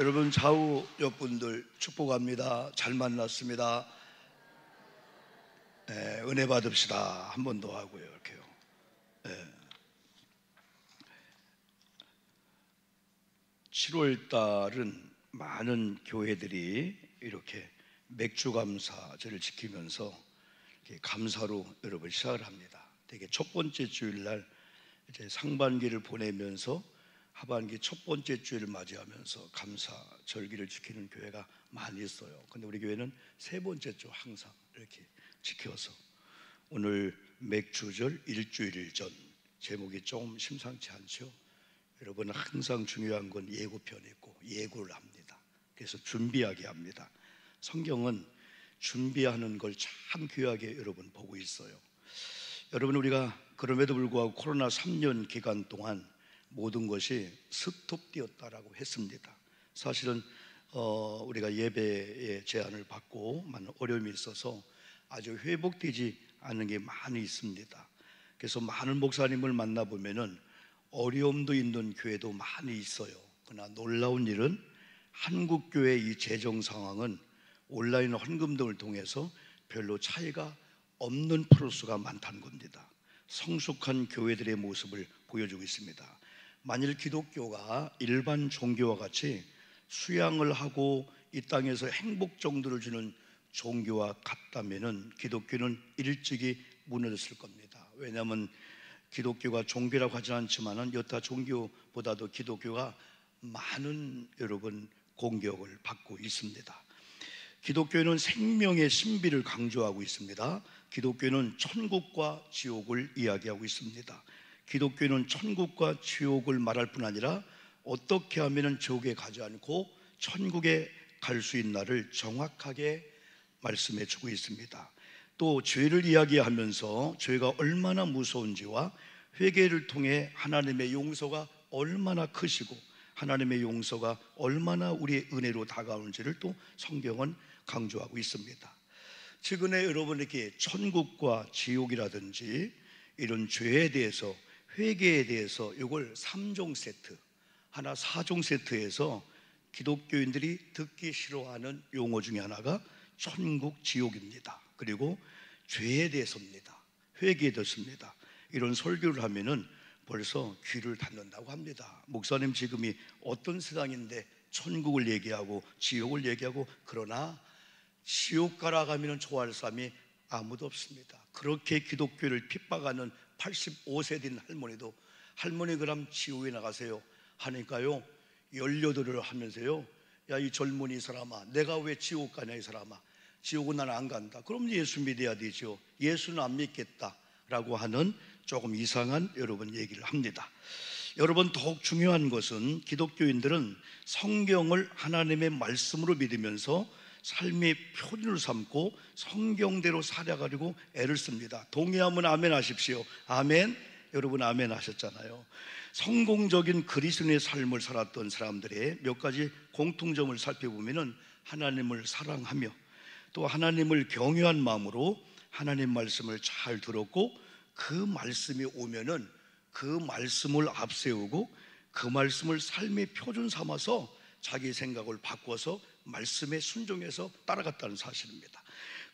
여러분 좌우 옆분들 축복합니다. 잘 만났습니다. 은혜 받읍시다. 한 번 더 하고요. 이렇게요. 7월 달은 많은 교회들이 이렇게 맥주 감사절을 지키면서 감사로 여러분 시작을 합니다. 되게 첫 번째 주일날 이제 상반기를 보내면서 하반기 첫 번째 주일을 맞이하면서 감사 절기를 지키는 교회가 많이 있어요. 근데 우리 교회는 세 번째 주 항상 이렇게 지켜서 오늘 맥주절 일주일 전, 제목이 좀 심상치 않죠? 여러분, 항상 중요한 건 예고편이 있고 예고를 합니다. 그래서 준비하게 합니다. 성경은 준비하는 걸 참 귀하게 여러분 보고 있어요. 여러분, 우리가 그럼에도 불구하고 코로나 3년 기간 동안 모든 것이 스톱되었다라고 했습니다. 사실은 우리가 예배의 제한을 받고 많은 어려움이 있어서 아주 회복되지 않은 게 많이 있습니다. 그래서 많은 목사님을 만나보면은 어려움도 있는 교회도 많이 있어요. 그러나 놀라운 일은 한국교회의 이 재정 상황은 온라인 헌금 등을 통해서 별로 차이가 없는 프로수가 많다는 겁니다. 성숙한 교회들의 모습을 보여주고 있습니다. 만일 기독교가 일반 종교와 같이 수양을 하고 이 땅에서 행복 정도를 주는 종교와 같다면은 기독교는 일찍이 무너졌을 겁니다. 왜냐하면 기독교가 종교라고 하지 않지만은 여타 종교보다도 기독교가 많은 여러분 공격을 받고 있습니다. 기독교는 생명의 신비를 강조하고 있습니다. 기독교는 천국과 지옥을 이야기하고 있습니다. 기독교는 천국과 지옥을 말할 뿐 아니라 어떻게 하면 지옥에 가지 않고 천국에 갈 수 있나를 정확하게 말씀해 주고 있습니다. 또 죄를 이야기하면서 죄가 얼마나 무서운지와 회개를 통해 하나님의 용서가 얼마나 크시고 하나님의 용서가 얼마나 우리의 은혜로 다가오는지를 또 성경은 강조하고 있습니다. 최근에 여러분에게 천국과 지옥이라든지 이런 죄에 대해서, 회개에 대해서 이걸 3종 세트, 하나 4종 세트에서 기독교인들이 듣기 싫어하는 용어 중에 하나가 천국, 지옥입니다. 그리고 죄에 대해서입니다. 회개에 대해서입니다. 이런 설교를 하면은 벌써 귀를 닫는다고 합니다. 목사님, 지금이 어떤 세상인데 천국을 얘기하고 지옥을 얘기하고, 그러나 지옥 가라 가면 좋아할 사람이 아무도 없습니다. 그렇게 기독교를 핍박하는 85세 된 할머니도, 할머니 그럼 지옥에 나가세요 하니까요, 18을 하면서요, 야 이 젊은이 사람아, 내가 왜 지옥 가냐 이 사람아, 지옥은 난 안 간다. 그럼 예수 믿어야 되죠. 예수는 안 믿겠다 라고 하는 조금 이상한 여러분 얘기를 합니다. 여러분, 더욱 중요한 것은 기독교인들은 성경을 하나님의 말씀으로 믿으면서 삶의 표준을 삼고 성경대로 살아가려고 애를 씁니다. 동의하면 아멘 하십시오. 아멘. 여러분 아멘 하셨잖아요. 성공적인 그리스도인의 삶을 살았던 사람들의 몇 가지 공통점을 살펴보면은 하나님을 사랑하며 또 하나님을 경외한 마음으로 하나님 말씀을 잘 들었고, 그 말씀이 오면은 그 말씀을 앞세우고 그 말씀을 삶의 표준 삼아서 자기 생각을 바꿔서 말씀에 순종해서 따라갔다는 사실입니다.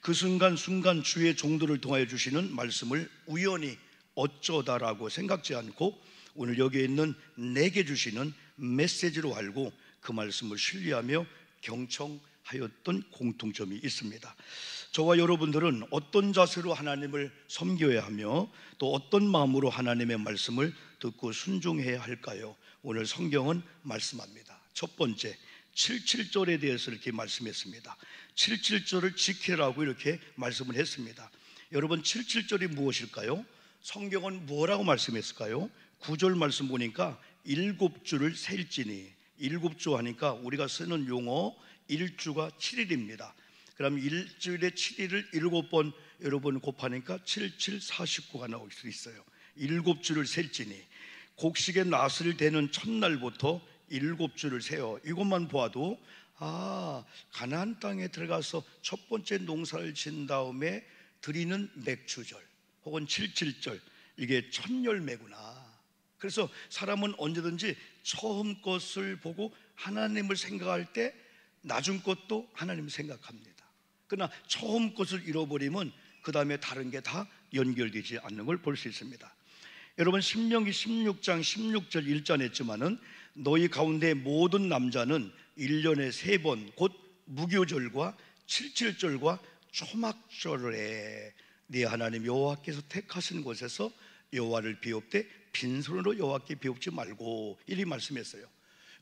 그 순간순간 주의 종도를 통하여 주시는 말씀을 우연히 어쩌다라고 생각지 않고 오늘 여기에 있는 내게 주시는 메시지로 알고 그 말씀을 신뢰하며 경청하였던 공통점이 있습니다. 저와 여러분들은 어떤 자세로 하나님을 섬겨야 하며 또 어떤 마음으로 하나님의 말씀을 듣고 순종해야 할까요? 오늘 성경은 말씀합니다. 첫 번째, 77절에 대해서 이렇게 말씀했습니다. 77절을 지키라고 이렇게 말씀을 했습니다. 여러분, 77절이 무엇일까요? 성경은 뭐라고 말씀했을까요? 9절 말씀 보니까 7주를 셀지니, 7주 하니까 우리가 쓰는 용어 1주가 7일입니다. 그럼 일주일에 7일을 7번 여러분 곱하니까 7, 7, 49가 나올 수 있어요. 7주를 셀지니, 곡식의 낫을 대는 첫날부터 7주를 세어. 이것만 보아도 가나안 땅에 들어가서 첫 번째 농사를 진 다음에 드리는 맥주절 혹은 77절, 이게 첫 열매구나. 그래서 사람은 언제든지 처음 것을 보고 하나님을 생각할 때 나중 것도 하나님을 생각합니다. 그러나 처음 것을 잃어버리면 그 다음에 다른 게 다 연결되지 않는 걸 볼 수 있습니다. 여러분, 신명기 16장 16절 1절 했지만은 너희 가운데 모든 남자는 1년에 3번 곧 무교절과 칠칠절과 초막절에 네 하나님 여호와께서 택하신 곳에서 여호와를 비옵되 빈손으로 여호와께 비옵지 말고, 이리 말씀했어요.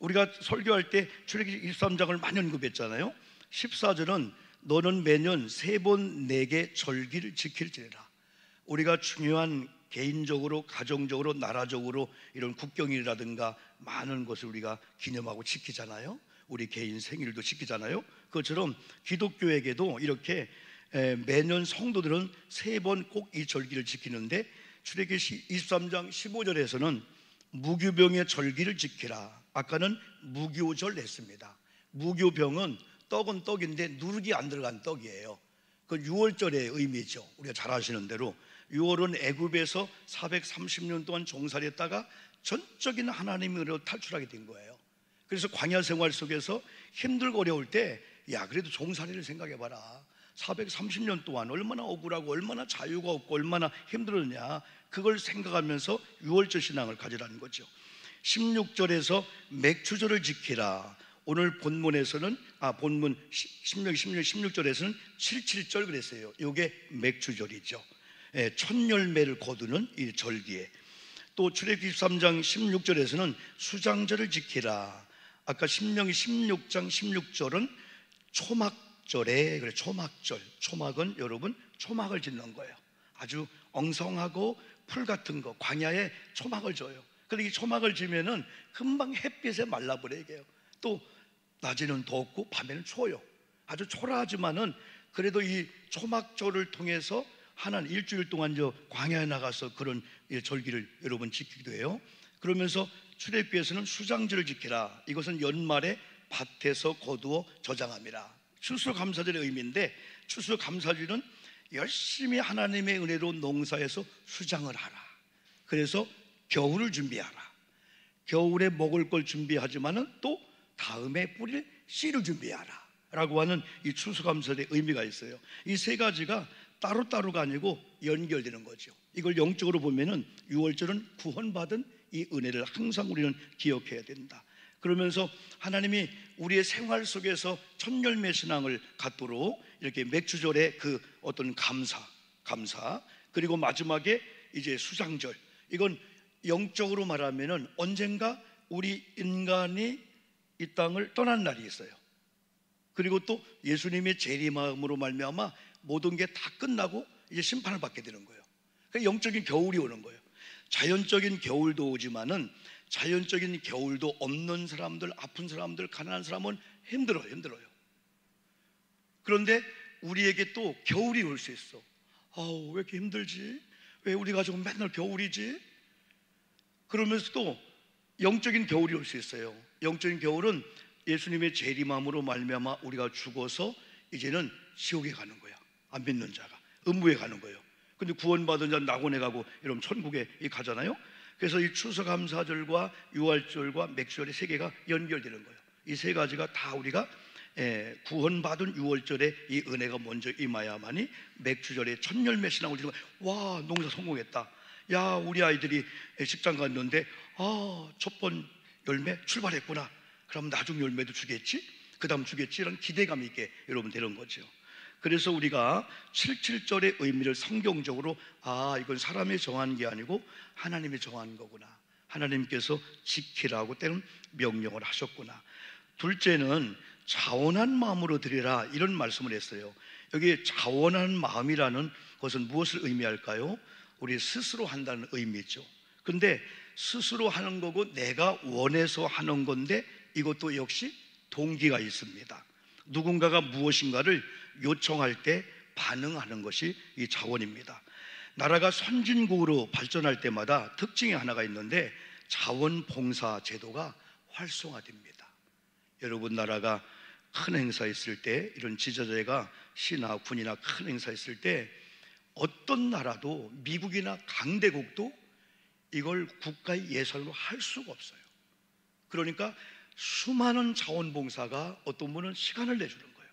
우리가 설교할 때 출애굽기 23장을 많이 언급했잖아요. 14절은 너는 매년 3번 내게 절기를 지킬지니라. 우리가 중요한 개인적으로, 가정적으로, 나라적으로 이런 국경일이라든가 많은 것을 우리가 기념하고 지키잖아요. 우리 개인 생일도 지키잖아요. 그것처럼 기독교에게도 이렇게 매년 성도들은 3번 꼭 이 절기를 지키는데, 출애굽기 23장 15절에서는 무교병의 절기를 지키라. 아까는 무교절 했습니다. 무교병은 떡은 떡인데 누룩이 안 들어간 떡이에요. 그 6월절의 의미죠. 우리가 잘 아시는 대로 6월은 애굽에서 430년 동안 종살이했다가 전적인 하나님의 은혜로 탈출하게 된 거예요. 그래서 광야 생활 속에서 힘들고 어려울 때, 야, 그래도 종살이를 생각해봐라. 430년 동안 얼마나 억울하고 얼마나 자유가 없고 얼마나 힘들었냐, 그걸 생각하면서 6월절 신앙을 가지라는 거죠. 16절에서 맥추절을 지키라. 오늘 본문에서는 본문 신명기 16절에서는 칠칠절 그랬어요. 이게 맥추절이죠. 첫 열매를 거두는 이 절기에. 또 출애굽기 13장 16절에서는 수장절을 지키라. 아까 신명기 16장 16절은 초막절에, 그래, 초막절. 초막은 여러분 초막을 짓는 거예요. 아주 엉성하고 풀 같은 거, 광야에 초막을 줘요. 그런데 이 초막을 지면은 금방 햇빛에 말라버려요. 또 낮에는 덥고 밤에는 추워요. 아주 초라하지만은 그래도 이 초막절을 통해서 하나는 일주일 동안 저 광야에 나가서 그런 절기를 여러분 지키기도 해요. 그러면서 출애굽기에서는 수장절을 지키라. 이것은 연말에 밭에서 거두어 저장함이라. 추수감사절의 의미인데, 추수감사절은 열심히 하나님의 은혜로 농사에서 수장을 하라. 그래서 겨울을 준비하라. 겨울에 먹을 걸 준비하지만은 또 다음에 뿌릴 씨를 준비하라 라고 하는 이 추수감사절의 의미가 있어요. 이 세 가지가 따로따로가 아니고 연결되는 거죠. 이걸 영적으로 보면은 6월절은 구원받은 이 은혜를 항상 우리는 기억해야 된다. 그러면서 하나님이 우리의 생활 속에서 첫 열매 신앙을 갖도록 이렇게 맥주절의 그 어떤 감사, 그리고 마지막에 이제 수장절, 이건 영적으로 말하면은 언젠가 우리 인간이 이 땅을 떠난 날이 있어요. 그리고 또 예수님의 재림함으로 말미암아 모든 게 다 끝나고 이제 심판을 받게 되는 거예요. 그러니까 영적인 겨울이 오는 거예요. 자연적인 겨울도 오지만은 자연적인 겨울도 없는 사람들, 아픈 사람들, 가난한 사람은 힘들어요. 그런데 우리에게 또 겨울이 올 수 있어. 왜 이렇게 힘들지? 왜 우리 가족은 맨날 겨울이지? 그러면서 또 영적인 겨울이 올 수 있어요. 영적인 겨울은 예수님의 재림함으로 말미암아 우리가 죽어서 이제는 지옥에 가는 거야. 안 믿는 자가 음부에 가는 거예요. 근데 구원받은 자는 낙원에 가고 이러면 천국에 가잖아요. 그래서 이 추수감사절과 유월절과 맥주절의 세 개가 연결되는 거예요. 이 세 가지가 다 우리가 구원받은 유월절에 이 은혜가 먼저 임하야만이 맥주절에 첫 열매 신앙을 주는 거예요. 와, 농사 성공했다. 야, 우리 아이들이 직장 갔는데 첫 번 열매 출발했구나. 그럼 나중 열매도 주겠지? 그 다음 주겠지? 이런 기대감 있게 여러분 되는 거죠. 그래서 우리가 77절의 의미를 성경적으로 이건 사람이 정한 게 아니고 하나님이 정한 거구나. 하나님께서 지키라고 때는 명령을 하셨구나. 둘째는 자원한 마음으로 드리라, 이런 말씀을 했어요. 여기 자원한 마음이라는 것은 무엇을 의미할까요? 우리 스스로 한다는 의미죠. 근데 스스로 하는 거고 내가 원해서 하는 건데 이것도 역시 동기가 있습니다. 누군가가 무엇인가를 요청할 때 반응하는 것이 이 자원입니다. 나라가 선진국으로 발전할 때마다 특징이 하나가 있는데 자원봉사 제도가 활성화됩니다. 여러분, 나라가 큰 행사 있을 때, 이런 지자체가 시나 군이나 큰 행사 있을 때 어떤 나라도, 미국이나 강대국도 이걸 국가의 예산으로 할 수가 없어요. 그러니까 수많은 자원봉사가 어떤 분은 시간을 내주는 거예요.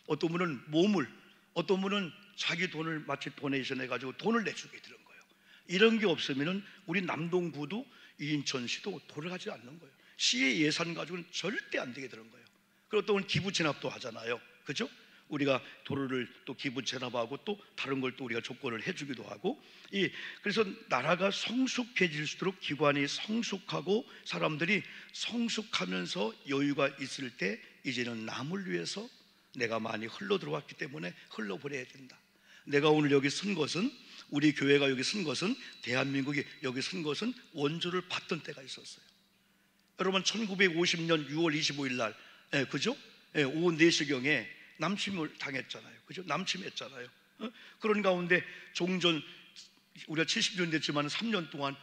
어떤 분은 몸을, 어떤 분은 자기 돈을 마치 도네이션 해가지고 돈을 내주게 되는 거예요. 이런 게 없으면 우리 남동구도 인천시도 돌아가지 않는 거예요. 시의 예산 가지고는 절대 안 되게 되는 거예요. 그리고 또 기부 체납도 하잖아요. 그죠? 우리가 도로를 또 기부 체납하고 또 다른 걸 또 우리가 조건을 해주기도 하고, 그래서 나라가 성숙해질수록 기관이 성숙하고 사람들이 성숙하면서 여유가 있을 때 이제는 남을 위해서 내가 많이 흘러 들어왔기 때문에 흘러보내야 된다. 내가 오늘 여기 선 것은, 우리 교회가 여기 선 것은, 대한민국이 여기 선 것은 원조를 받던 때가 있었어요. 여러분 1950년 6월 25일 날, 그죠? 오후 4시경에 남침을 당했잖아요. 그죠? 남침했잖아요. 그런 가운데 종전, 우리가 70년 됐지만 3년 동안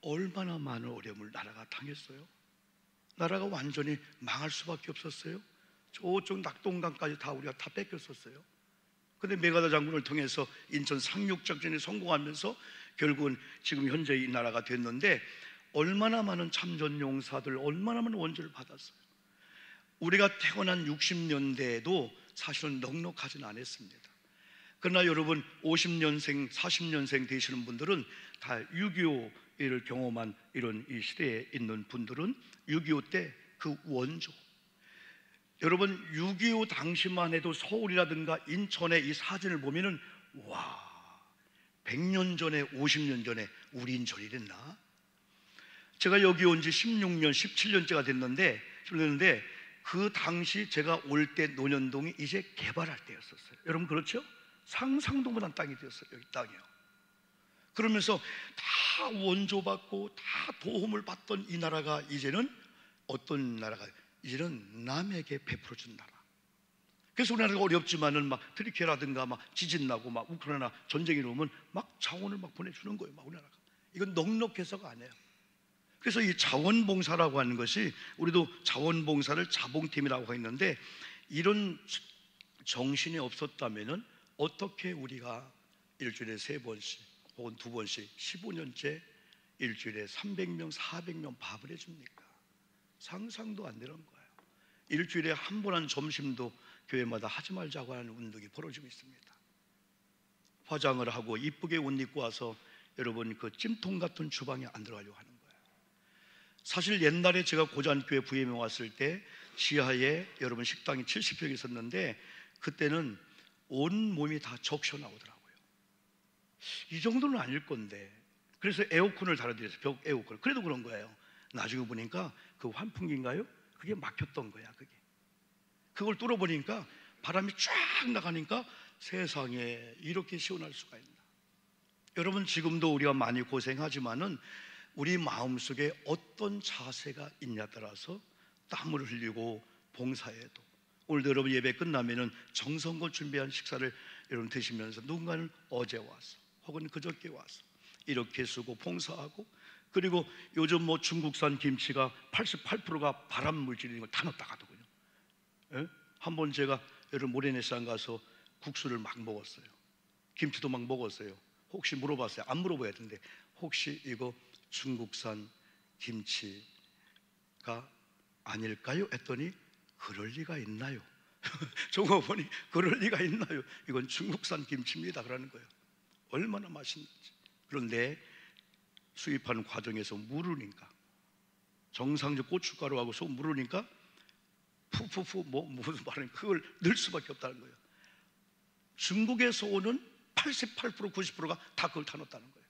얼마나 많은 어려움을 나라가 당했어요. 나라가 완전히 망할 수밖에 없었어요. 저쪽 낙동강까지 다 우리가 다 뺏겼었어요. 근데 메가다 장군을 통해서 인천 상륙작전이 성공하면서 결국은 지금 현재 이 나라가 됐는데, 얼마나 많은 참전용사들, 얼마나 많은 원조를 받았어요. 우리가 태어난 60년대에도 사실은 넉넉하진 않았습니다. 그러나 여러분 50년생, 40년생 되시는 분들은 다 6.25를 경험한 이런 이 시대에 있는 분들은 6.25 때 그 원조, 여러분 6.25 당시만 해도 서울이라든가 인천의 이 사진을 보면은 와, 100년 전에 50년 전에 우리 인천이 됐나? 제가 여기 온 지 16년, 17년째가 됐는데 그 당시 제가 올 때 논현동이 이제 개발할 때였었어요. 여러분 그렇죠? 상상도 못한 땅이 되었어요. 여기 땅이요. 그러면서 다 원조받고 다 도움을 받던 이 나라가 이제는 어떤 나라가, 이제는 남에게 베풀어준 나라. 그래서 우리나라가 어렵지만은 막 트리키라든가 막 지진 나고 막 우크라이나 전쟁이 오면 막 자원을 막 보내주는 거예요. 막 우리나라가. 이건 넉넉해서가 아니에요. 그래서 이 자원봉사라고 하는 것이, 우리도 자원봉사를 자봉팀이라고 했는데, 이런 정신이 없었다면은 어떻게 우리가 일주일에 3번씩 혹은 2번씩 15년째 일주일에 300명, 400명 밥을 해줍니까? 상상도 안 되는 거예요. 일주일에 한 번 한 점심도 교회마다 하지 말자고 하는 운동이 벌어지고 있습니다. 화장을 하고 이쁘게 옷 입고 와서 여러분 그 찜통 같은 주방에 안 들어가려고 하는 거예요. 사실 옛날에 제가 고잔교회 부임에 왔을 때 지하에 여러분 식당이 70평 있었는데, 그때는 온 몸이 다 적셔 나오더라고요. 이 정도는 아닐 건데, 그래서 에어컨을 달아드렸어요. 벽 에어컨. 그래도 그런 거예요. 나중에 보니까 그 환풍기인가요? 그게 막혔던 거야. 그걸 뚫어보니까 바람이 쫙 나가니까 세상에 이렇게 시원할 수가 있나. 여러분 지금도 우리가 많이 고생하지만은 우리 마음속에 어떤 자세가 있냐에 따라서 땀을 흘리고 봉사해도, 오늘도 여러분 예배 끝나면은 정성껏 준비한 식사를 여러분 드시면서 누군가는 어제 와서 혹은 그저께 와서 이렇게 쓰고 봉사하고, 그리고 요즘 뭐 중국산 김치가 88%가 발암 물질인 걸 다 넣었다 가더군요. 한번 제가 여러분 모래내산 가서 국수를 막 먹었어요. 김치도 막 먹었어요. 혹시 물어봤어요. 안 물어봐야 되는데, 혹시 이거 중국산 김치가 아닐까요? 했더니 그럴 리가 있나요? 저거 보니 그럴 리가 있나요? 이건 중국산 김치입니다. 그러는 거예요. 얼마나 맛있는지. 그런데 수입하는 과정에서 무르니까, 정상적 고춧가루하고 소금 무르니까 푸푸푸 무슨 말이냐, 그걸 넣을 수밖에 없다는 거예요. 중국에서 오는 88%, 90%가 다 그걸 다 넣었다는 거예요.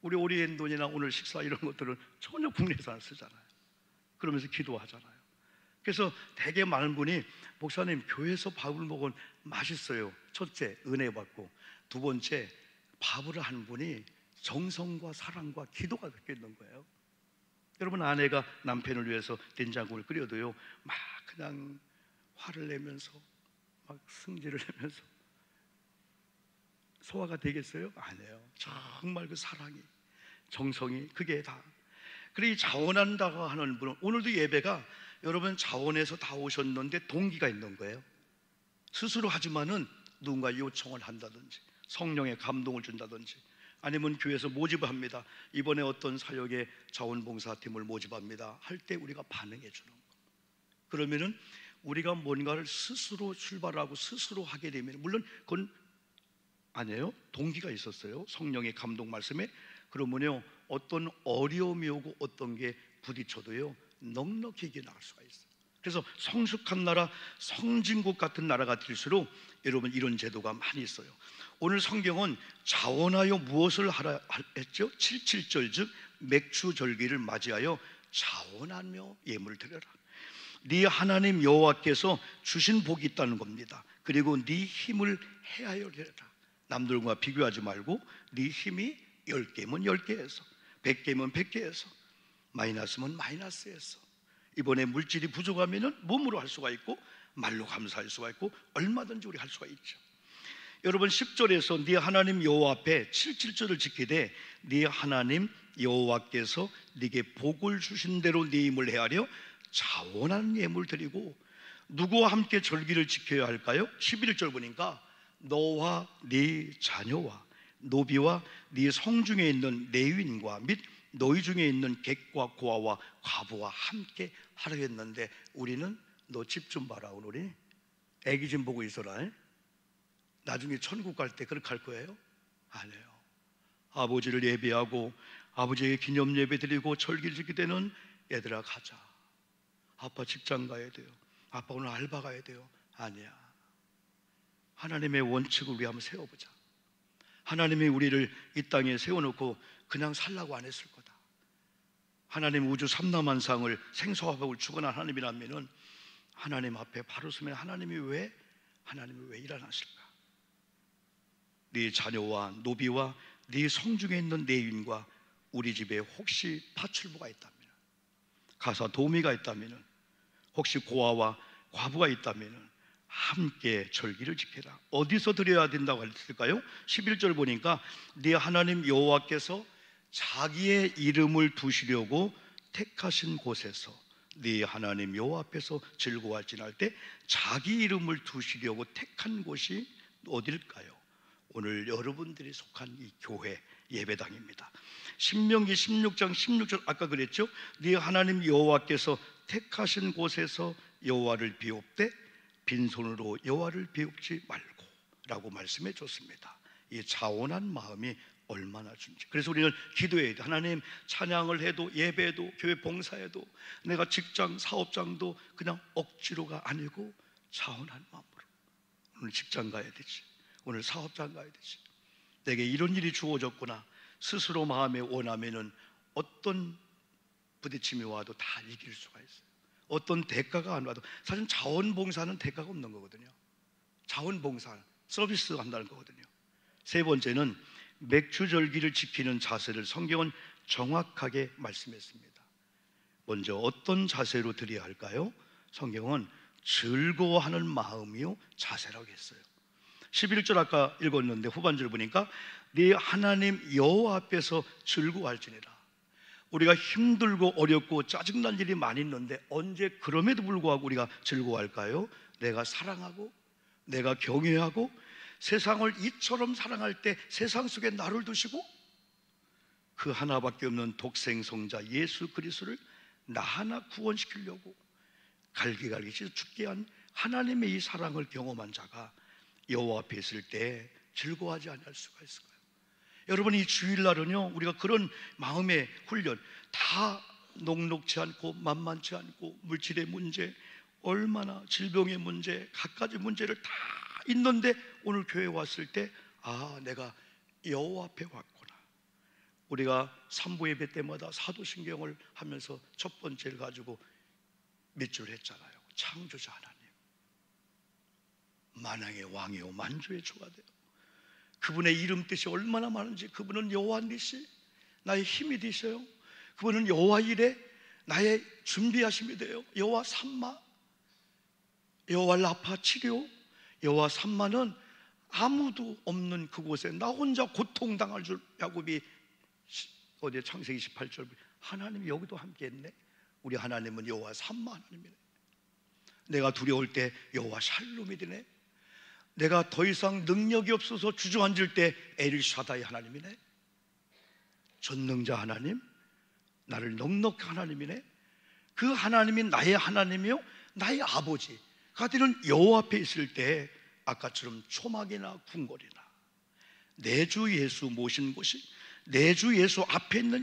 우리 오리엔돈이나 오늘 식사 이런 것들은 전혀 국내에서 안 쓰잖아요. 그러면서 기도하잖아요. 그래서 되게 많은 분이 목사님 교회에서 밥을 먹으면 맛있어요. 첫째 은혜 받고, 두 번째 밥을 하는 분이 정성과 사랑과 기도가 섞여 있는 거예요. 여러분 아내가 남편을 위해서 된장국을 끓여도요 막 그냥 화를 내면서 막 승질을 내면서 소화가 되겠어요? 아니에요. 정말 그 사랑이, 정성이, 그게 다. 그리고 이 자원한다고 하는 분은, 오늘도 예배가 여러분 자원해서 다 오셨는데 동기가 있는 거예요. 스스로 하지만은 누군가 요청을 한다든지 성령의 감동을 준다든지, 아니면 교회에서 모집을 합니다. 이번에 어떤 사역의 자원봉사팀을 모집합니다. 할 때 우리가 반응해 주는 거. 그러면은 우리가 뭔가를 스스로 출발하고 스스로 하게 되면, 물론 그건 아니에요. 동기가 있었어요. 성령의 감동 말씀에. 그러면요, 어떤 어려움이 오고 어떤 게 부딪혀도요, 넉넉히 이겨나갈 수가 있어요. 그래서 성숙한 나라, 성진국 같은 나라가 될수록 여러분 이런 제도가 많이 있어요. 오늘 성경은 자원하여 무엇을 하라 했죠? 77절, 즉 맥주절기를 맞이하여 자원하며 예물을 드려라. 네 하나님 여호와께서 주신 복이 있다는 겁니다. 그리고 네 힘을 해하여 드려라. 남들과 비교하지 말고 네 힘이 10개면 10개에서 100개면 100개에서 마이너스면 마이너스에서, 이번에 물질이 부족하면 몸으로 할 수가 있고 말로 감사할 수가 있고 얼마든지 우리 할 수가 있죠. 여러분 10절에서 네 하나님 여호와 앞에 77절을 지키되 네 하나님 여호와께서 네게 복을 주신 대로 네 힘을 헤아려 자원하는 예물 드리고, 누구와 함께 절기를 지켜야 할까요? 11절 보니까 너와 네 자녀와 노비와 네 성중에 있는 레위인과 및 너희 중에 있는 객과 고아와 과부와 함께 하려 했는데, 우리는 너 집 좀 봐라. 우리 애기 좀 보고 있어라. 나중에 천국 갈 때 그렇게 할 거예요? 아니에요. 아버지를 예배하고 아버지의 기념 예배 드리고 절기를 지킬 때는 얘들아 가자. 아빠 직장 가야 돼요. 아빠 오늘 알바 가야 돼요. 아니야. 하나님의 원칙을 우리 한번 세워보자. 하나님이 우리를 이 땅에 세워놓고 그냥 살라고 안 했을 거다. 하나님 우주 삼라만상을 생사화복을 주관한 하나님이라면은 하나님 앞에 바로 서면 하나님이 왜 일어나실까? 네 자녀와 노비와 네 성중에 있는 레위인과 우리 집에 혹시 파출부가 있다면, 가사 도우미가 있다면, 혹시 고아와 과부가 있다면 함께 절기를 지켜라. 어디서 드려야 된다고 했을까요? 11절 보니까 네 하나님 여호와께서 자기의 이름을 두시려고 택하신 곳에서, 네 하나님 여호와 앞에서 즐거워 지날 때 자기 이름을 두시려고 택한 곳이 어딜까요? 오늘 여러분들이 속한 이 교회 예배당입니다. 신명기 16장 16절 아까 그랬죠? 네 하나님 여호와께서 택하신 곳에서 여호와를 비옵되 빈손으로 여호와를 비웃지 말고 라고 말씀해 줬습니다. 이 자원한 마음이 얼마나 준지. 그래서 우리는 기도해야 돼. 하나님, 찬양을 해도 예배해도 교회 봉사해도 내가 직장 사업장도 그냥 억지로가 아니고 자원한 마음으로, 오늘 직장 가야 되지, 오늘 사업장 가야 되지, 내게 이런 일이 주어졌구나 스스로 마음에 원하면은 어떤 부딪힘이 와도 다 이길 수가 있어요. 어떤 대가가 안 와도. 사실 자원봉사는 대가가 없는 거거든요. 자원봉사 서비스 한다는 거거든요. 세 번째는 맥주절기를 지키는 자세를 성경은 정확하게 말씀했습니다. 먼저 어떤 자세로 드려야 할까요? 성경은 즐거워하는 마음이요 자세라고 했어요. 11절 아까 읽었는데 후반절 보니까 네 하나님 여호와 앞에서 즐거워할지니라. 우리가 힘들고 어렵고 짜증난 일이 많이 있는데 언제 그럼에도 불구하고 우리가 즐거워할까요? 내가 사랑하고 내가 경외하고 세상을 이처럼 사랑할 때 세상 속에 나를 두시고 그 하나밖에 없는 독생성자 예수 그리스도를 나 하나 구원시키려고 갈기갈기 죽게 한 하나님의 이 사랑을 경험한 자가 여호와 앞에 있을 때 즐거워하지 않을 수가 있을까요? 여러분, 이 주일날은요 우리가 그런 마음의 훈련, 다 녹록지 않고 만만치 않고 물질의 문제, 얼마나 질병의 문제, 갖가지 문제를 다 있는데 오늘 교회에 왔을 때 내가 여호와 앞에 왔구나. 우리가 삼부 예배 때마다 사도신경을 하면서 첫 번째를 가지고 밑줄 했잖아요. 창조자 하나님, 만왕의 왕이요 만주의 주가 되어 그분의 이름 뜻이 얼마나 많은지, 그분은 여호와 니시 나의 힘이 되셔요. 그분은 여호와 이레 나의 준비하심이 돼요. 여호와 삼마, 여호와 라파 치료, 여호와 삼마는 아무도 없는 그곳에 나 혼자 고통당할 줄 야곱이 어디 창세기 18절 하나님이 여기도 함께했네. 우리 하나님은 여호와 삼마 하나님이네. 내가 두려울 때 여호와 샬롬이 되네. 내가 더 이상 능력이 없어서 주저앉을 때 엘샤다이 하나님이네. 전능자 하나님, 나를 넉넉히 하나님이네. 그 하나님이 나의 하나님이요 나의 아버지가 되는 여호와 앞에 있을 때 아까처럼 초막이나 궁궐이나 내 주 예수 모신 곳이 내 주 예수 앞에 있는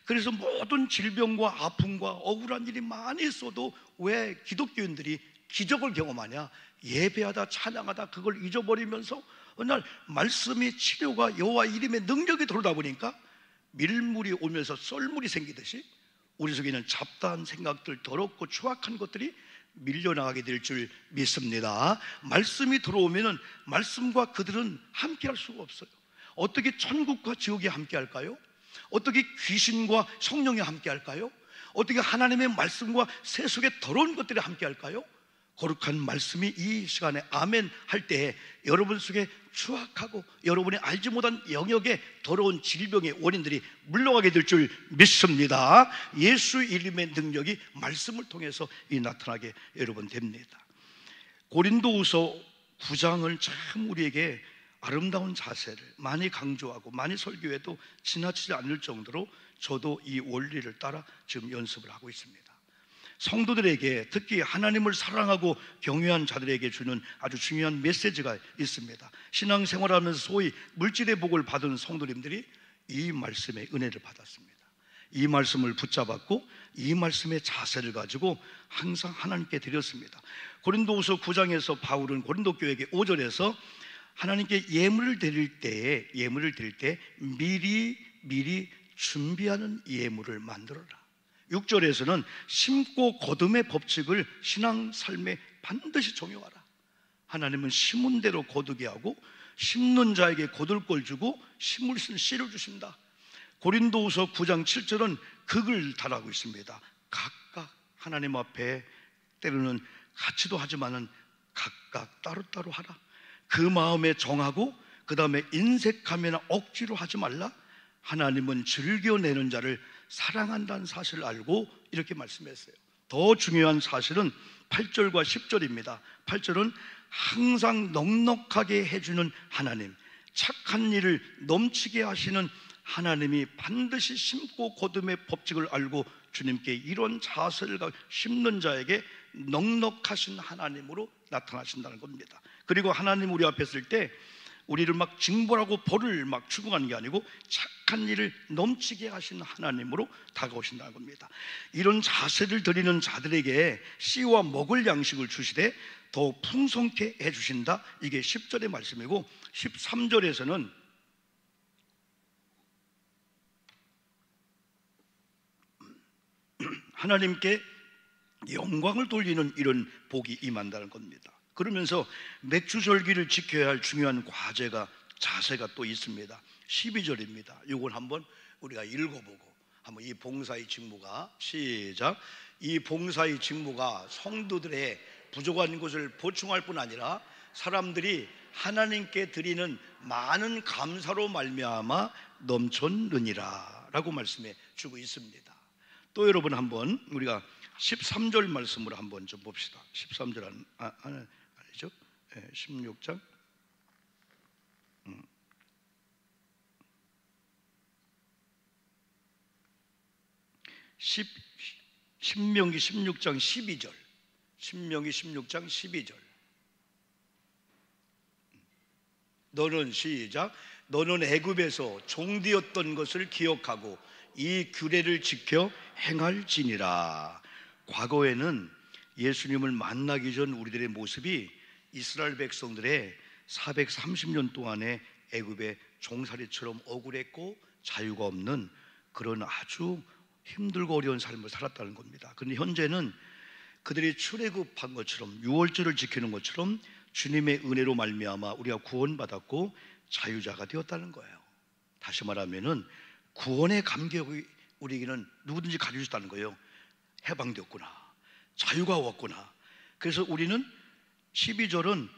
그래서 모든 질병과 아픔과 억울한 일이 많이 있어도 왜 기독교인들이 기적을 경험하냐? 예배하다 찬양하다 그걸 잊어버리면서 어느 날 말씀이 치료가 여호와 이름의 능력이 들어오다 보니까 밀물이 오면서 썰물이 생기듯이 우리 속에 있는 잡다한 생각들, 더럽고 추악한 것들이 밀려나가게 될 줄 믿습니다. 말씀이 들어오면은 말씀과 그들은 함께할 수가 없어요. 어떻게 천국과 지옥이 함께할까요? 어떻게 귀신과 성령이 함께할까요? 어떻게 하나님의 말씀과 세속의 더러운 것들이 함께할까요? 거룩한 말씀이 이 시간에 아멘 할 때 여러분 속에 추악하고 여러분이 알지 못한 영역의 더러운 질병의 원인들이 물러가게 될 줄 믿습니다. 예수 이름의 능력이 말씀을 통해서 나타나게 여러분 됩니다. 고린도후서 9장을 참 우리에게 아름다운 자세를 많이 강조하고 많이 설교해도 지나치지 않을 정도로 저도 이 원리를 따라 지금 연습을 하고 있습니다. 성도들에게, 특히 하나님을 사랑하고 경외한 자들에게 주는 아주 중요한 메시지가 있습니다. 신앙생활하면서 소위 물질의 복을 받은 성도님들이 이 말씀의 은혜를 받았습니다. 이 말씀을 붙잡았고 이 말씀의 자세를 가지고 항상 하나님께 드렸습니다. 고린도후서 9장에서 바울은 고린도 교회에게 5절에서 하나님께 예물을 드릴 때 미리 준비하는 예물을 만들어라. 6절에서는 심고 거둠의 법칙을 신앙 삶에 반드시 적용하라. 하나님은 심은 대로 거두게 하고 심는 자에게 거둘 걸 주고 심을 쓴 씨를 주신다. 고린도후서 9장 7절은 극을 달하고 있습니다. 각각 하나님 앞에 때로는 같이도 하지만은 각각 따로따로 하라. 그 마음에 정하고 그 다음에 인색하면 억지로 하지 말라. 하나님은 즐겨내는 자를 사랑한다는 사실을 알고 이렇게 말씀했어요. 더 중요한 사실은 8절과 10절입니다. 8절은 항상 넉넉하게 해주는 하나님, 착한 일을 넘치게 하시는 하나님이 반드시 심고 거둠의 법칙을 알고 주님께 이런 자세를 심는 자에게 넉넉하신 하나님으로 나타나신다는 겁니다. 그리고 하나님 우리 앞에 있을 때 우리를 막 징벌하고 벌을 막 추구하는 게 아니고 착한 일을 넘치게 하신 하나님으로 다가오신다는 겁니다. 이런 자세를 드리는 자들에게 씨와 먹을 양식을 주시되 더 풍성케 해주신다. 이게 10절의 말씀이고 13절에서는 하나님께 영광을 돌리는 이런 복이 임한다는 겁니다. 그러면서 맥주절기를 지켜야 할 중요한 과제가 자세가 또 있습니다. 12절입니다. 이걸 한번 우리가 읽어보고 한번 이 봉사의 직무가 시작. 이 봉사의 직무가 성도들의 부족한 것을 보충할 뿐 아니라 사람들이 하나님께 드리는 많은 감사로 말미암아 넘쳤느니라 라고 말씀해 주고 있습니다. 또 여러분 한번 우리가 13절 말씀으로 한번 좀 봅시다. 13절 아니죠? 16장 10신명기 16장 12절 신명기 16장 12절 너는 시작 너는 애굽에서 종되었던 것을 기억하고 이 규례를 지켜 행할지니라. 과거에는 예수님을 만나기 전 우리들의 모습이 이스라엘 백성들의 430년 동안의 애굽의 종살이처럼 억울했고 자유가 없는 그런 아주 힘들고 어려운 삶을 살았다는 겁니다. 그런데 현재는 그들이 출애굽한 것처럼 유월절을 지키는 것처럼 주님의 은혜로 말미암아 우리가 구원받았고 자유자가 되었다는 거예요. 다시 말하면은 구원의 감격이 우리에게는 누구든지 가지고 있다는 거예요. 해방되었구나, 자유가 왔구나. 그래서 우리는 12절은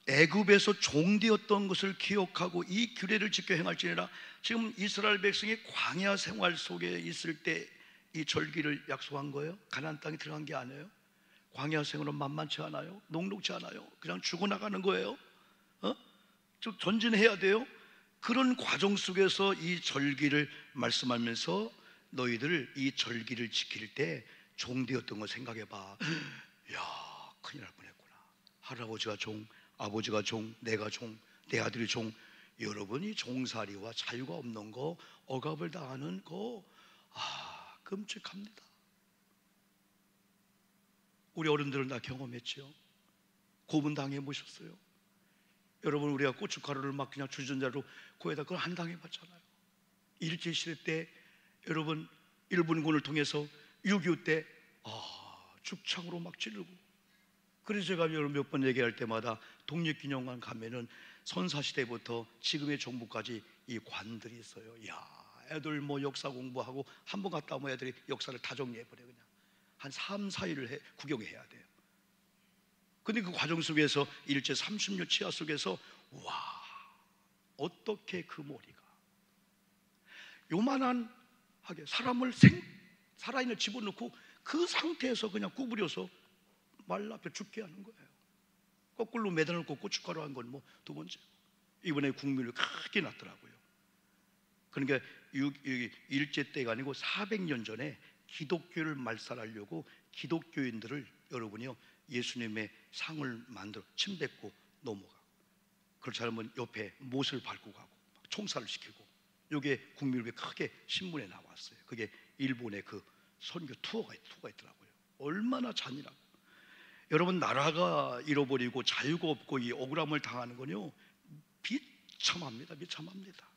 애굽에서 종되었던 것을 기억하고 이 규례를 지켜 행할지니라. 지금 이스라엘 백성이 광야 생활 속에 있을 때 이 절기를 약속한 거예요. 가나안 땅에 들어간 게 아니에요. 광야 생활은 만만치 않아요. 녹록지 않아요. 그냥 죽어나가는 거예요. 좀 전진해야 돼요. 그런 과정 속에서 이 절기를 말씀하면서 너희들 이 절기를 지킬 때 종되었던 거 생각해봐. 야, 큰일 날 뻔했구나. 할아버지가 종, 아버지가 종, 내가 종, 내 아들이 종. 여러분이 종살이와 자유가 없는 거, 억압을 당하는 거, 끔찍합니다. 우리 어른들은 다 경험했죠. 고문당해 보셨어요? 여러분, 우리가 고춧가루를 막 그냥 주전자로 고에다 그걸 안 당해봤잖아요. 일제시대 때 여러분 일본군을 통해서 6.25 때 죽창으로 막 찌르고. 그래서 제가 여러분 몇 번 얘기할 때마다 독립기념관 가면은 선사시대부터 지금의 정부까지 이 관들이 있어요. 야, 애들 뭐 역사 공부하고 한 번 갔다 오면 애들이 역사를 다 정리해버려. 그냥 한 3, 4일을 구경해야 돼요. 근데 그 과정 속에서 일제 30년 치하 속에서 와, 어떻게 그 머리가 요만한 하게 사람을 살아있는 집어넣고 그 상태에서 그냥 구부려서 말 앞에 죽게 하는 거예요. 거꾸로 매달아놓고 고춧가루 한 건 뭐 두 번째. 이번에 국민을 크게 났더라고요. 그러니까 일제 때가 아니고 400년 전에 기독교를 말살하려고 기독교인들을 여러분이요 예수님의 상을 만들어 침 뱉고 넘어가. 그렇지 않으면 옆에 못을 밟고 가고 총살을 시키고. 이게 국민을 크게 신문에 나왔어요. 그게 일본의 그 선교 투어가 있더라고요. 얼마나 잔인하고. 여러분, 나라가 잃어버리고 자유가 없고 이 억울함을 당하는 건요 비참합니다. 비참합니다.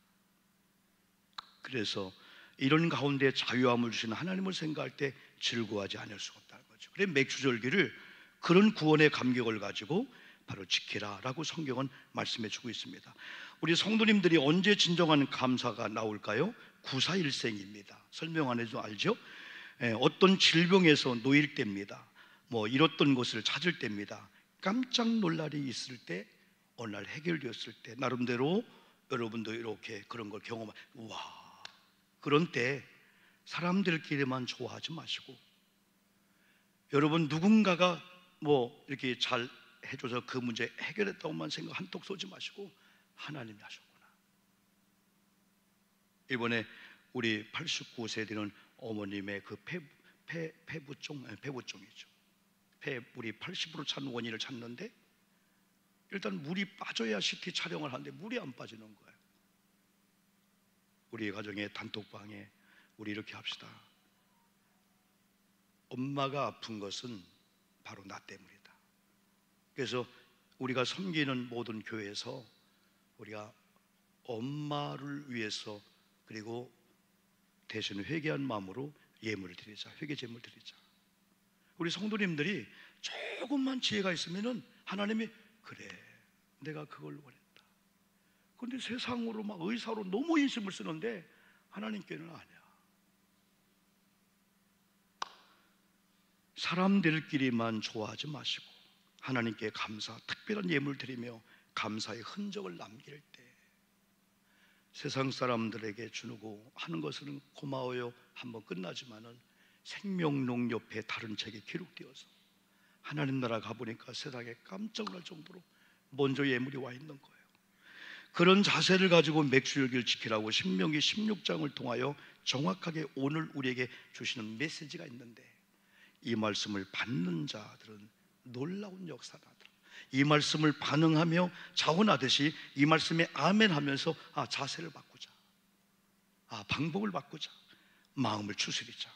그래서 이런 가운데 자유함을 주시는 하나님을 생각할 때 즐거워하지 않을 수가 없다는 거죠. 그래서 맥주절기를 그런 구원의 감격을 가지고 바로 지키라 라고 성경은 말씀해 주고 있습니다. 우리 성도님들이 언제 진정한 감사가 나올까요? 구사일생입니다. 설명 안 해도 알죠? 어떤 질병에서 놓일 때입니다. 뭐 잃었던 것을 찾을 때입니다. 깜짝 놀랄 일이 있을 때, 어느 날 해결되었을 때 나름대로 여러분도 이렇게 그런 걸 와, 그런 때 사람들끼리만 좋아하지 마시고, 여러분 누군가가 뭐 이렇게 잘 해줘서 그 문제 해결했다고만 생각 한턱 쏘지 마시고 하나님이 하셨구나. 이번에 우리 89세 되는 어머님의 그 폐부종이죠. 우리 80% 찬 원인을 찾는데 일단 물이 빠져야 CT 촬영을 하는데 물이 안 빠지는 거예요. 우리 가정의 단톡방에 우리 이렇게 합시다. 엄마가 아픈 것은 바로 나 때문이다. 그래서 우리가 섬기는 모든 교회에서 우리가 엄마를 위해서 그리고 대신 회개한 마음으로 예물을 드리자. 회개 제물 드리자. 우리 성도님들이 조금만 지혜가 있으면은 하나님이 그래, 내가 그걸 원했다. 그런데 세상으로 막 의사로 너무 인심을 쓰는데 하나님께는 아니야. 사람들끼리만 좋아하지 마시고 하나님께 감사, 특별한 예물 드리며 감사의 흔적을 남길 때 세상 사람들에게 주고 하는 것은 고마워요 한번 끝나지만은 생명록 옆에 다른 책에 기록되어서 하나님 나라 가보니까 세상에 깜짝 놀랄 정도로 먼저 예물이 와 있는 거예요. 그런 자세를 가지고 맥주절기를 지키라고 신명기 16장을 통하여 정확하게 오늘 우리에게 주시는 메시지가 있는데, 이 말씀을 받는 자들은 놀라운 역사가 나더라. 이 말씀을 반응하며 자원하듯이 이 말씀에 아멘 하면서 자세를 바꾸자, 방법을 바꾸자, 마음을 추스리자,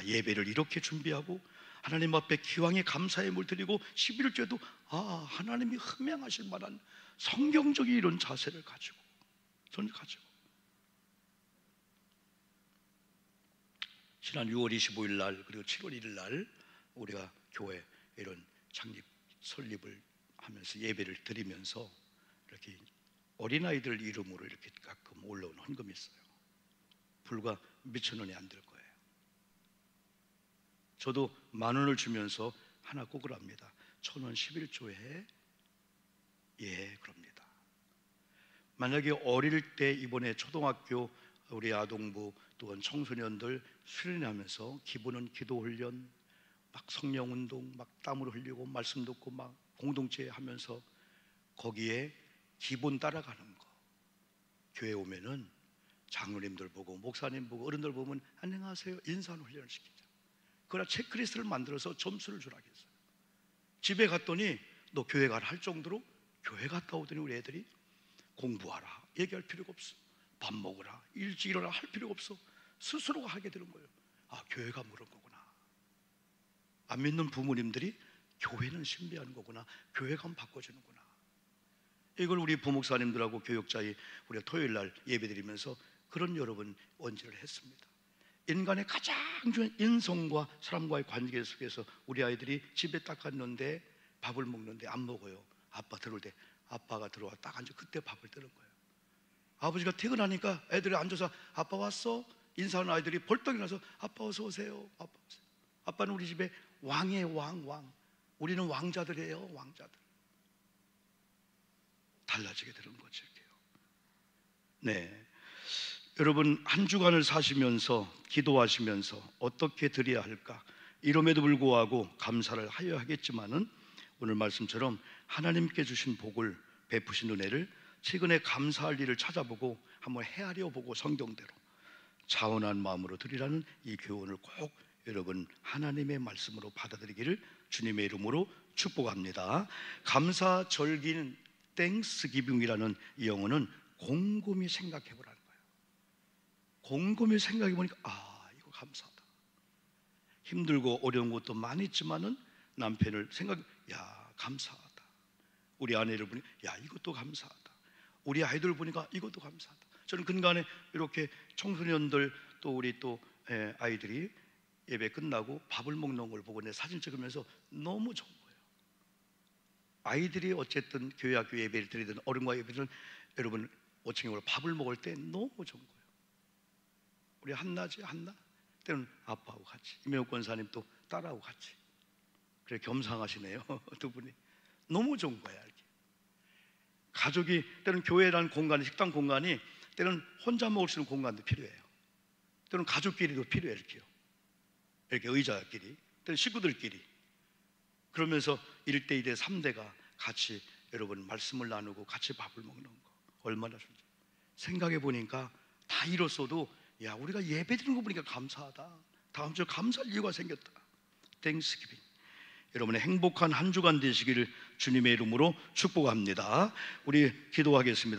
예배를 이렇게 준비하고 하나님 앞에 기왕에 감사의 물 드리고 11조에도 하나님이 흠양하실 만한 성경적인 이런 자세를 가지고 지난 6월 25일 날 그리고 7월 1일 날 우리가 교회 이런 창립 설립을 하면서 예배를 드리면서 이렇게 어린아이들 이름으로 이렇게 가끔 올라오는 헌금이 있어요. 불과 몇천 원이 안 될 거예요. 저도 10,000원을 주면서 하나 꽂으랍니다. 1,000원 11조에 그럽니다. 만약에 어릴 때 이번에 초등학교 우리 아동부 또한 청소년들 수련하면서 기본은 기도 훈련, 막 성령 운동, 막 땀을 흘리고 말씀 듣고 막 공동체 하면서 거기에 기본 따라가는 거, 교회 오면은 장로님들 보고 목사님 보고 어른들 보면 안녕하세요 인사하는 훈련을 시키자. 그러나 체크리스트를 만들어서 점수를 주라고 했어요. 집에 갔더니 너 교회 가라 할 정도로 교회 갔다 오더니 우리 애들이 공부하라 얘기할 필요가 없어. 밥 먹으라 일찍 일어나 할 필요가 없어. 스스로가 하게 되는 거예요. 아, 교회가 그런 거구나. 안 믿는 부모님들이 교회는 신비한 거구나, 교회가 한번 바꿔주는구나. 이걸 우리 부목사님들하고 교육자의 우리가 토요일 날 예배드리면서 그런 여러 번 언지를 했습니다. 인간의 가장 중요한 인성과 사람과의 관계 속에서 우리 아이들이 집에 딱 갔는데 밥을 먹는데 안 먹어요. 아빠 들어올 때 아빠가 들어와 딱 앉아 그때 밥을 뜨는 거예요. 아버지가 퇴근하니까 애들이 앉아서 아빠 왔어? 인사하는 아이들이 벌떡 일어나서 아빠 어서 오세요. 아빠 오세요. 아빠는 우리 집에 왕이에요. 왕. 우리는 왕자들이에요. 왕자들. 달라지게 되는 거죠. 이렇게요. 네, 여러분 한 주간을 사시면서 기도하시면서 어떻게 드려야 할까? 이럼에도 불구하고 감사를 하여야 하겠지만은 오늘 말씀처럼 하나님께 주신 복을 베푸신 은혜를 최근에 감사할 일을 찾아보고 한번 헤아려 보고 성경대로 차원한 마음으로 드리라는 이 교훈을 꼭 여러분 하나님의 말씀으로 받아들이기를 주님의 이름으로 축복합니다. 감사 절기는 땡스기빙이라는 이 영어는 곰곰이 생각해 보라는 거예요. 곰곰이 생각해 보니까 아, 이거 감사하다. 힘들고 어려운 것도 많이 있지만은 남편을 야, 감사하다. 우리 아내를 보니 야, 이것도 감사하다. 우리 아이들 보니까 이것도 감사하다. 저는 근간에 이렇게 청소년들 또 우리 또 아이들이 예배 끝나고 밥을 먹는 걸 보고 내 사진 찍으면서 너무 좋은 거예요. 아이들이 어쨌든 교회 학교 예배를 드리든 어른과 예배든 여러분 5층에 밥을 먹을 때 너무 좋은 거예요. 우리 한나 때는 아빠하고 같이 임혜옥 권사님 또 딸하고 같이 그래 겸상하시네요. 두 분이 너무 좋은 거야. 이렇게 가족이 때는 교회라는 공간이 식당 공간이 때는 혼자 먹을 수 있는 공간도 필요해요. 때는 가족끼리도 필요해요. 이렇게 의자끼리 때는 식구들끼리 그러면서 1대 2대 3대가 같이 여러분 말씀을 나누고 같이 밥을 먹는 거 얼마나 좋은지 생각해 보니까 다 이뤘어도 야, 우리가 예배 드리는 거 보니까 감사하다. 다음 주에 감사할 이유가 생겼다. 땡스기빙. 여러분의 행복한 한 주간 되시기를 주님의 이름으로 축복합니다. 우리 기도하겠습니다.